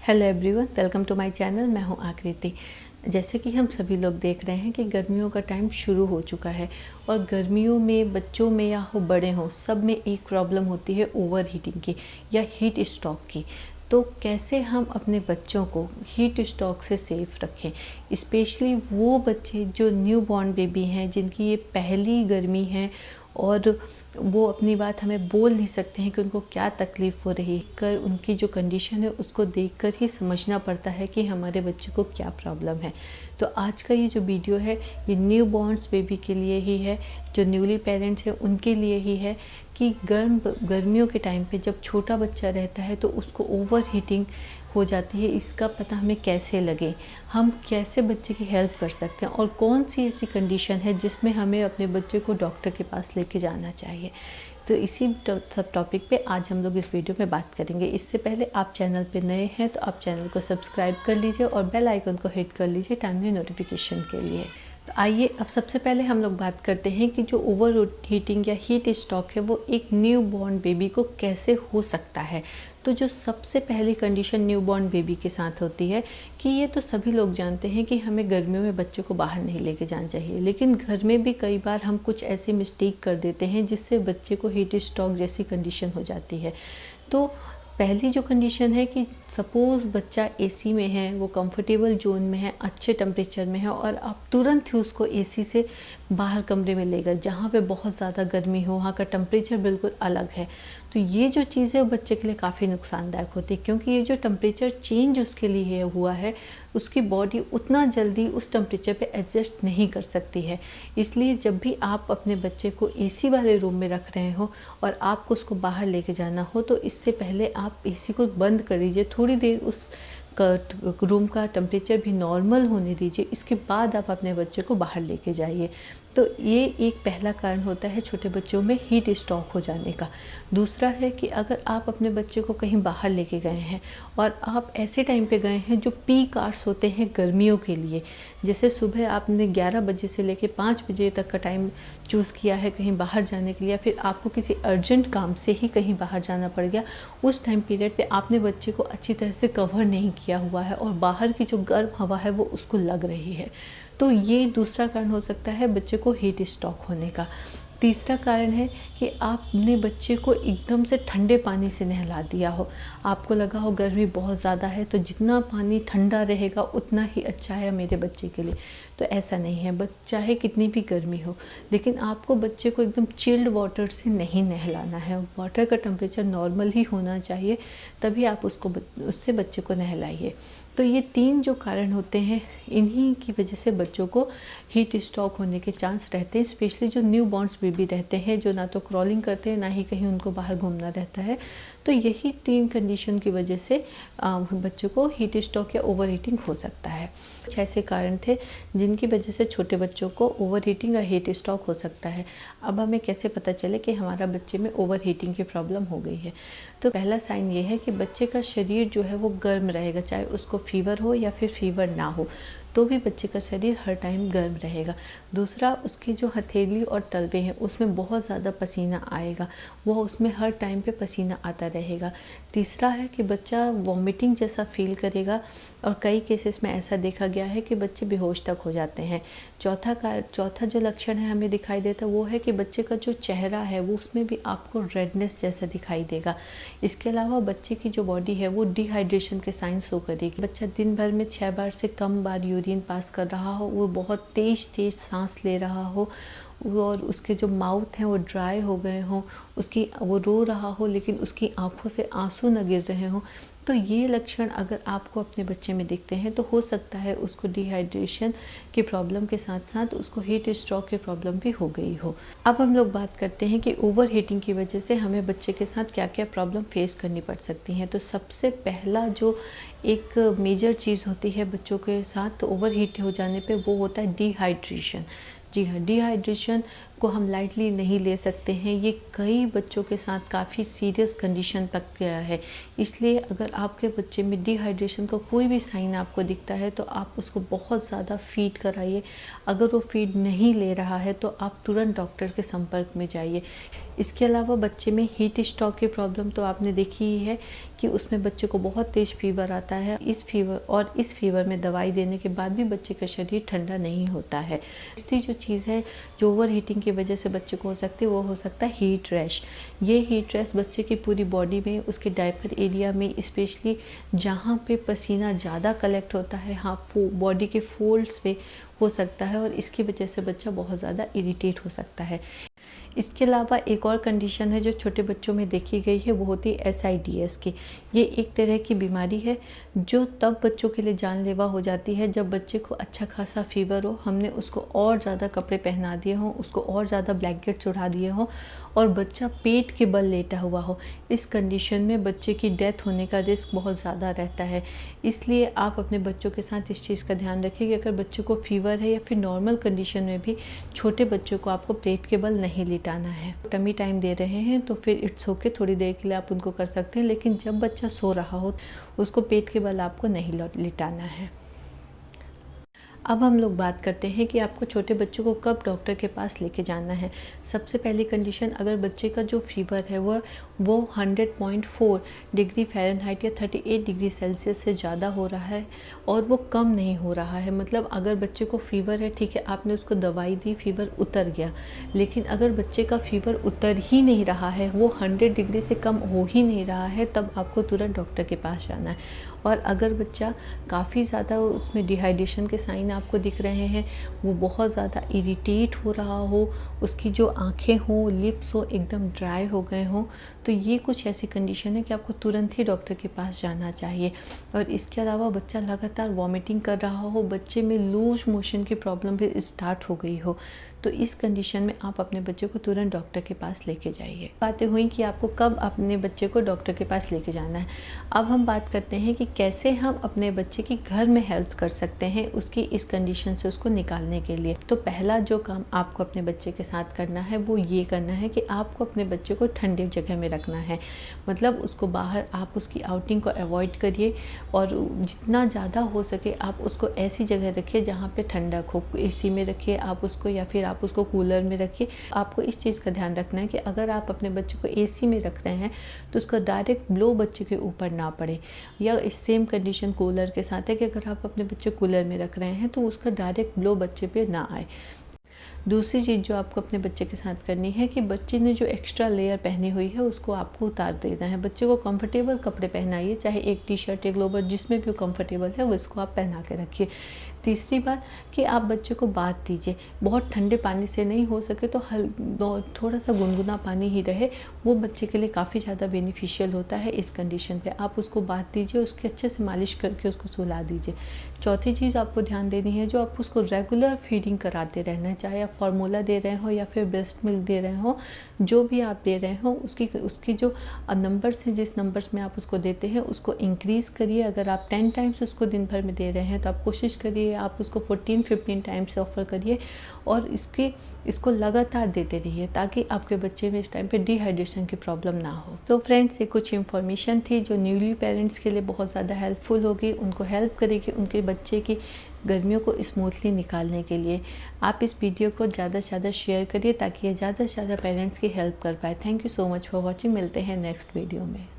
Hello everyone, welcome to my channel. मैं हूं आकृति। जैसे कि हम सभी लोग देख रहे हैं कि गर्मियों का टाइम शुरू हो चुका है और गर्मियों में बच्चों में या हो बड़े हों, सब में एक प्रॉब्लम होती है ओवर हीटिंग की या हीट स्ट्रोक की। तो कैसे हम अपने बच्चों को हीट स्ट्रोक से सेफ रखें, स्पेशली वो बच्चे जो न्यू बॉर्न बेबी हैं, जिनकी ये पहली गर्मी है और वो अपनी बात हमें बोल नहीं सकते हैं कि उनको क्या तकलीफ़ हो रही है। कर उनकी जो कंडीशन है उसको देखकर ही समझना पड़ता है कि हमारे बच्चे को क्या प्रॉब्लम है। तो आज का ये जो वीडियो है ये न्यू बॉर्न्स बेबी के लिए ही है, जो न्यूली पेरेंट्स हैं उनके लिए ही है कि गर्मियों के टाइम पे जब छोटा बच्चा रहता है तो उसको ओवर हीटिंग हो जाती है, इसका पता हमें कैसे लगे, हम कैसे बच्चे की हेल्प कर सकते हैं और कौन सी ऐसी कंडीशन है जिसमें हमें अपने बच्चे को डॉक्टर के पास लेके जाना चाहिए। तो इसी सब टॉपिक पे आज हम लोग इस वीडियो में बात करेंगे। इससे पहले आप चैनल पे नए हैं तो आप चैनल को सब्सक्राइब कर लीजिए और बेल आइकन को हिट कर लीजिए टाइमली नोटिफिकेशन के लिए। तो आइए अब सबसे पहले हम लोग बात करते हैं कि जो ओवर हीटिंग या हीट स्ट्रोक है वो एक न्यू बॉर्न बेबी को कैसे हो सकता है। तो जो सबसे पहली कंडीशन न्यू बॉर्न बेबी के साथ होती है कि ये तो सभी लोग जानते हैं कि हमें गर्मियों में बच्चों को बाहर नहीं लेके जाना चाहिए, लेकिन घर में भी कई बार हम कुछ ऐसे मिस्टेक कर देते हैं जिससे बच्चे को हीट स्ट्रोक जैसी कंडीशन हो जाती है। तो पहली जो कंडीशन है कि सपोज़ बच्चा एसी में है, वो कंफर्टेबल जोन में है, अच्छे टेम्परेचर में है और आप तुरंत ही उसको एसी से बाहर कमरे में ले गए जहाँ पे बहुत ज़्यादा गर्मी हो, वहाँ का टेम्परेचर बिल्कुल अलग है। तो ये जो चीज़ है वो बच्चे के लिए काफ़ी नुकसानदायक होती है, क्योंकि ये जो टेम्परेचर चेंज उसके लिए हुआ है उसकी बॉडी उतना जल्दी उस टेम्परेचर पे एडजस्ट नहीं कर सकती है। इसलिए जब भी आप अपने बच्चे को एसी वाले रूम में रख रहे हो और आपको उसको बाहर लेके जाना हो तो इससे पहले आप एसी को बंद कर दीजिए, थोड़ी देर उस रूम का टेम्परेचर भी नॉर्मल होने दीजिए, इसके बाद आप अपने बच्चे को बाहर लेके जाइए। तो ये एक पहला कारण होता है छोटे बच्चों में हीट स्ट्रोक हो जाने का। दूसरा है कि अगर आप अपने बच्चे को कहीं बाहर लेके गए हैं और आप ऐसे टाइम पे गए हैं जो पीक आवर्स होते हैं गर्मियों के लिए, जैसे सुबह आपने 11 बजे से लेके 5 बजे तक का टाइम चूज़ किया है कहीं बाहर जाने के लिए, या फिर आपको किसी अर्जेंट काम से ही कहीं बाहर जाना पड़ गया, उस टाइम पीरियड पे आपने बच्चे को अच्छी तरह से कवर नहीं किया हुआ है और बाहर की जो गर्म हवा है वो उसको लग रही है, तो ये दूसरा कारण हो सकता है बच्चे को हीट स्ट्रोक होने का। तीसरा कारण है कि आपने बच्चे को एकदम से ठंडे पानी से नहला दिया हो, आपको लगा हो गर्मी बहुत ज़्यादा है तो जितना पानी ठंडा रहेगा उतना ही अच्छा है मेरे बच्चे के लिए। तो ऐसा नहीं है, चाहे कितनी भी गर्मी हो, लेकिन आपको बच्चे को एकदम चिल्ड वाटर से नहीं नहलाना है। वाटर का टेम्परेचर नॉर्मल ही होना चाहिए, तभी आप उससे बच्चे को नहलाइए। तो ये 3 जो कारण होते हैं, इन्हीं की वजह से बच्चों को हीट स्ट्रोक होने के चांस रहते हैं, स्पेशली जो न्यू बॉर्न्स बेबी रहते हैं, जो ना तो क्रॉलिंग करते हैं ना ही कहीं उनको बाहर घूमना रहता है। तो यही 3 कंडीशन की वजह से बच्चों को हीट स्ट्रोक या ओवर हीटिंग हो सकता है। कुछ ऐसे कारण थे जिनकी वजह से छोटे बच्चों को ओवर हीटिंग या हीट स्ट्रोक हो सकता है। अब हमें कैसे पता चले कि हमारा बच्चे में ओवर हीटिंग की प्रॉब्लम हो गई है। तो पहला साइन ये है कि बच्चे का शरीर जो है वो गर्म रहेगा, चाहे उसको फीवर हो या फिर फीवर ना हो तो भी बच्चे का शरीर हर टाइम गर्म रहेगा। दूसरा, उसकी जो हथेली और तलवे हैं उसमें बहुत ज़्यादा पसीना आएगा, वो उसमें हर टाइम पे पसीना आता रहेगा। तीसरा है कि बच्चा वॉमिटिंग जैसा फील करेगा और कई केसेस में ऐसा देखा गया है कि बच्चे बेहोश तक हो जाते हैं। चौथा जो लक्षण है हमें दिखाई देता वो है कि बच्चे का जो चेहरा है वो उसमें भी आपको रेडनेस जैसा दिखाई देगा। इसके अलावा बच्चे की जो बॉडी है वो डिहाइड्रेशन के साइन शो करेगी। बच्चा दिन भर में 6 बार से कम बार यूरिन पास कर रहा हो, वो बहुत तेज़ सांस ले रहा हो और उसके जो माउथ हैं वो ड्राई हो गए हों, वो रो रहा हो लेकिन उसकी आंखों से आंसू न गिर रहे हों, तो ये लक्षण अगर आपको अपने बच्चे में दिखते हैं तो हो सकता है उसको डिहाइड्रेशन की प्रॉब्लम के साथ साथ उसको हीट स्ट्रोक की प्रॉब्लम भी हो गई हो। अब हम लोग बात करते हैं कि ओवर हीटिंग की वजह से हमें बच्चे के साथ क्या क्या प्रॉब्लम फेस करनी पड़ सकती हैं। तो सबसे पहला जो एक मेजर चीज़ होती है बच्चों के साथ ओवर हीट हो जाने पे वो होता है डिहाइड्रेशन। जी हाँ, डिहाइड्रेशन को हम लाइटली नहीं ले सकते हैं। ये कई बच्चों के साथ काफ़ी सीरियस कंडीशन तक गया है। इसलिए अगर आपके बच्चे में डिहाइड्रेशन का कोई भी साइन आपको दिखता है तो आप उसको बहुत ज़्यादा फीड कराइए। अगर वो फीड नहीं ले रहा है तो आप तुरंत डॉक्टर के संपर्क में जाइए। इसके अलावा बच्चे में हीट स्ट्रोक की प्रॉब्लम तो आपने देखी ही है कि उसमें बच्चे को बहुत तेज़ फीवर आता है। इस फीवर में दवाई देने के बाद भी बच्चे का शरीर ठंडा नहीं होता है। तीसरी जो चीज़ है जो ओवर हीटिंग की वजह से बच्चे को हो सकती है वो हो सकता है हीट रैश। ये हीट रैश बच्चे की पूरी बॉडी में, उसके डायपर एरिया में, स्पेशली जहाँ पे पसीना ज़्यादा कलेक्ट होता है, हाँ, बॉडी के फोल्ड्स पे हो सकता है और इसकी वजह से बच्चा बहुत ज़्यादा इरिटेट हो सकता है। इसके अलावा एक और कंडीशन है जो छोटे बच्चों में देखी गई है, वो होती है SIDS की। ये एक तरह की बीमारी है जो तब बच्चों के लिए जानलेवा हो जाती है जब बच्चे को अच्छा खासा फीवर हो, हमने उसको और ज़्यादा कपड़े पहना दिए हों, उसको और ज़्यादा ब्लैंकेट्स उड़ा दिए हों और बच्चा पेट के बल लेटा हुआ हो। इस कंडीशन में बच्चे की डेथ होने का रिस्क बहुत ज़्यादा रहता है। इसलिए आप अपने बच्चों के साथ इस चीज़ का ध्यान रखिए कि अगर बच्चों को फीवर है या फिर नॉर्मल कंडीशन में भी छोटे बच्चों को आपको पेट के बल नहीं लिटाना है। टमी टाइम दे रहे हैं तो फिर इट्स ओके, थोड़ी देर के लिए आप उनको कर सकते हैं, लेकिन जब बच्चा सो रहा हो उसको पेट के बल आपको नहीं लिटाना है। अब हम लोग बात करते हैं कि आपको छोटे बच्चों को कब डॉक्टर के पास लेके जाना है। सबसे पहली कंडीशन, अगर बच्चे का जो फीवर है वो 100.4 डिग्री फ़ारेनहाइट या 38 डिग्री सेल्सियस से ज़्यादा हो रहा है और वो कम नहीं हो रहा है, मतलब अगर बच्चे को फीवर है, ठीक है, आपने उसको दवाई दी, फीवर उतर गया, लेकिन अगर बच्चे का फीवर उतर ही नहीं रहा है, वो 100 डिग्री से कम हो ही नहीं रहा है, तब आपको तुरंत डॉक्टर के पास जाना है। और अगर बच्चा काफ़ी ज़्यादा उसमें डिहाइड्रेशन के साइन आपको दिख रहे हैं, वो बहुत ज़्यादा इरिटेट हो रहा हो, उसकी जो आँखें हों, लिप्स हो एकदम ड्राई हो गए हों, तो ये कुछ ऐसी कंडीशन है कि आपको तुरंत ही डॉक्टर के पास जाना चाहिए। और इसके अलावा बच्चा लगातार वॉमिटिंग कर रहा हो, बच्चे में लूज मोशन की प्रॉब्लम भी स्टार्ट हो गई हो, तो इस कंडीशन में आप अपने बच्चे को तुरंत डॉक्टर के पास लेके जाइए। बातें हुई कि आपको कब अपने बच्चे को डॉक्टर के पास लेके जाना है। अब हम बात करते हैं कि कैसे हम अपने बच्चे की घर में हेल्प कर सकते हैं उसकी इस कंडीशन से उसको निकालने के लिए। तो पहला जो काम आपको अपने बच्चे के साथ करना है वो ये करना है कि आपको अपने बच्चे को ठंडे जगह में रखना है, मतलब उसको बाहर, आप उसकी आउटिंग को अवॉइड करिए और जितना ज़्यादा हो सके आप उसको ऐसी जगह रखिए जहाँ पे ठंडक हो। AC में रखिए आप उसको या फिर आप उसको कूलर में रखिए। आपको इस चीज़ का ध्यान रखना है कि अगर आप अपने बच्चे को AC में रख रहे हैं तो उसका डायरेक्ट ब्लो बच्चे के ऊपर ना पड़े, या इस सेम कंडीशन कूलर के साथ है कि अगर आप अपने बच्चे कूलर में रख रहे हैं तो उसका डायरेक्ट ब्लो बच्चे पे ना आए। दूसरी चीज़ जो आपको अपने बच्चे के साथ करनी है कि बच्चे ने जो एक्स्ट्रा लेयर पहनी हुई है उसको आपको उतार देना है। बच्चे को कंफर्टेबल कपड़े पहनाइए, चाहे एक टी-शर्ट, एक लोवर, जिसमें भी कंफर्टेबल है वो इसको आप पहना के रखिए। तीसरी बात कि आप बच्चे को बाथ दीजिए, बहुत ठंडे पानी से नहीं, हो सके तो थोड़ा सा गुनगुना पानी ही रहे, वो बच्चे के लिए काफ़ी ज़्यादा बेनिफिशियल होता है। इस कंडीशन पे आप उसको बाथ दीजिए, उसकी अच्छे से मालिश करके उसको सुला दीजिए। चौथी चीज़ आपको ध्यान देनी है, जो आप उसको रेगुलर फीडिंग कराते रहना है, चाहे आप फार्मूला दे रहे हो या फिर ब्रेस्ट मिल्क दे रहे हो, जो भी आप दे रहे हो उसकी जो नंबर्स हैं, जिस नंबर्स में आप उसको देते हैं उसको इंक्रीज़ करिए। अगर आप 10 टाइम्स उसको दिन भर में दे रहे हैं तो आप कोशिश करिए आप उसको 14-15 टाइम्स ऑफर करिए और इसको लगातार देते रहिए ताकि आपके बच्चे में इस टाइम पे डिहाइड्रेशन की प्रॉब्लम ना हो। तो फ्रेंड्स, ये कुछ इन्फॉर्मेशन थी जो न्यूली पेरेंट्स के लिए बहुत ज़्यादा हेल्पफुल होगी, उनको हेल्प करेगी उनके बच्चे की गर्मियों को स्मूथली निकालने के लिए। आप इस वीडियो को ज़्यादा से ज़्यादा शेयर करिए ताकि ये ज़्यादा से ज़्यादा पेरेंट्स की हेल्प कर पाए। Thank you so much for watching. मिलते हैं नेक्स्ट वीडियो में।